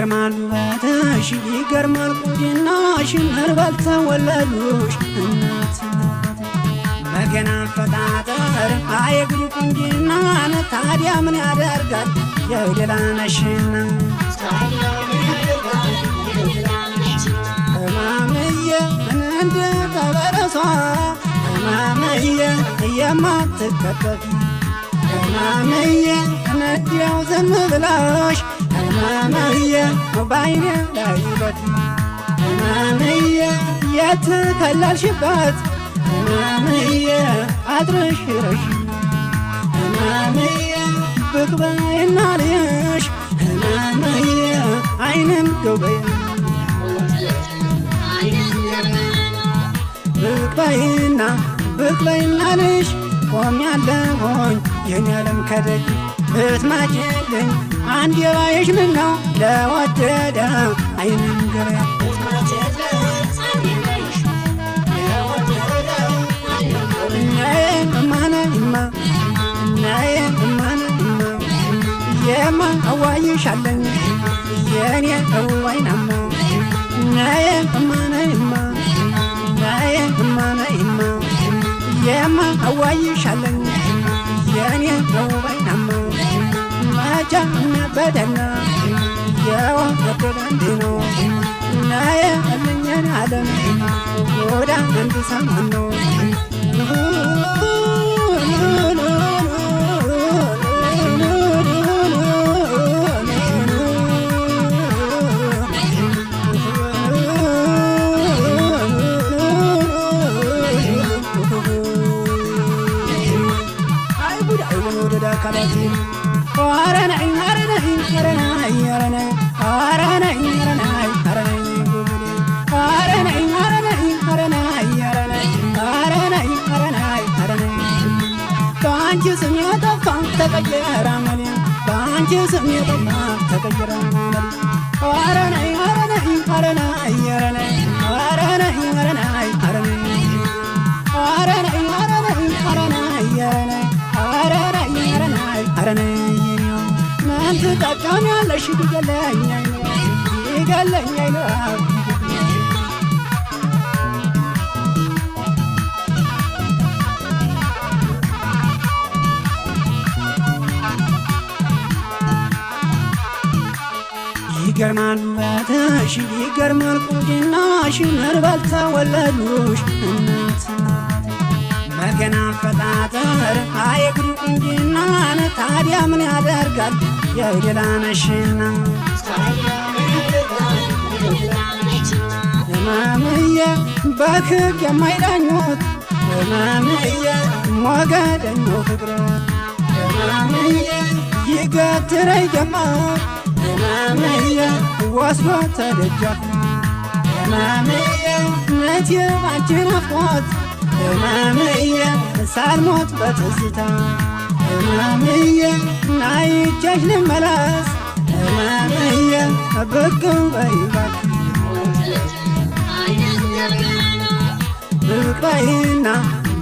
ይገርማል ውበትሽ ይገርማል ቁንጅናሽ መርበል ተወለዱሽ እናት በገና አፈጣጠር አይግሩ ቁንጅናን ታዲያ ምን ያደርጋል የሌላ ነሽና እማምዬ እንደ ተበረሷ እማምዬ የማትከተፊ እማምዬ እንዲያው ዝም ብላሽ እማምዬ ባይኔ ላይ በት እማምዬ የተከላልሽበት እማምዬ አድረሽ ረሽ እማምዬ ብቅ በይና ልሽ እማምዬ አይንም ገበያ ብቅ በይና ልሽ ቆሜያለሁኝ የኔ ዓለም ከደጅ ብትመጪልኝ አንድ የባይሽ ምነው ለወደደ አይንም ገበያ የማ አዋይሻለኝ የኔ እዋይናማ እማነይማ የማ አዋይሻለኝ የኔ እዋይናማ መቼም በደና የወደደ እንዲ ነው ናየ እልኝን ዓለም ወዳ አንድ ሰማን ነው በአንቺ ስም የጠፋ ተቀየረ መሌ በአንቺ ስም የጠፋ ተቀየረ መሌ አረነይ አረነይ አረነይ አረነይ አረነይ አረነይ አረነይ አረነይ አረነይ አረነይ አረነይ አረነይ አረነይ ምን ትጠቀሚያለሽ ይገለኝ ይገለኝ ይገርማል ውበትሽ ይገርማል ቁንጅናሽ መርበል ተወለዱሽ እናት በገና አፈጣጠር አይግሩ ቁንጅናን ታዲያ ምን ያደርጋል የሌላ ነሽና እማምዬ በክብ የማይዳኙት እማምዬ ሞገደኛው ፍቅር እማምዬ ይገትረኝ ጀመር እማምዬ ወስዶ ተደጃፍ እማምዬ ነቴ ባንቺ ናፍቆት እማምዬ ሳልሞት በትዝታ እማምዬ ናይቼሽ ልመለስ እማምዬ ብቅ በይ እባክሽ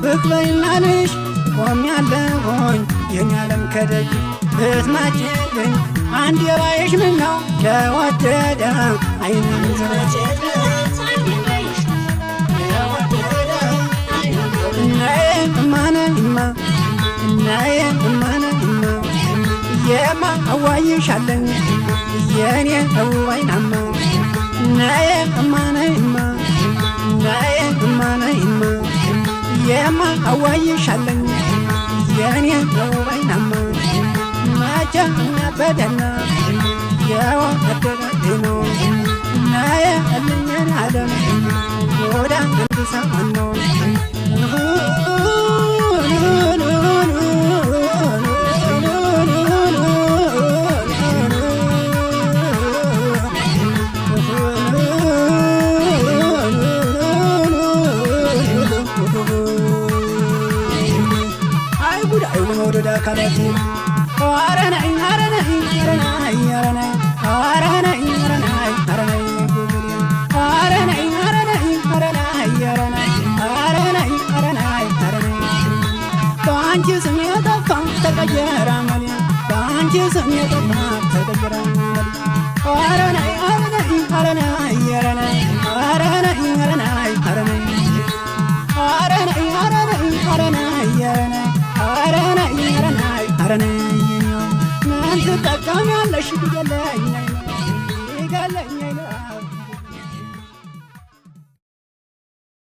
ብቅ በይና ልሽ ቆሜያለሁኝ የኔ ዓለም ከደጅ ብትመጪልኝ አንድ የባይሽ ምነው ለወደደ አይንም ገበያ የማ አዋይሻለኝ የኔ እዋይናማ የማ አዋይሻለኝ የኔ እዋይናማ መቼም በደና የወደደ ነው ናየ እልኝን ዓለም ወዳ አንድ ሰማን ነው ወደ ካላቲ አረነይ አረነይ አረነይ አረነይ አረነይ አረነይ አረነይ አረነይ አረነይ አረነይ አረነይ አረነይ አረነይ በአንቺ ስም የጠፋ ተቀየረ መሌ በአንቺ ስም የጠፋ ተቀየረ መሌ አረናይ አረናይ አረናይ አረናይ አረናይ አረናይ አረናይ አረናይ አረናይ አረናይ አረናይ አረናይ ምን ትጠቀሚያለሽ ቢገለኝ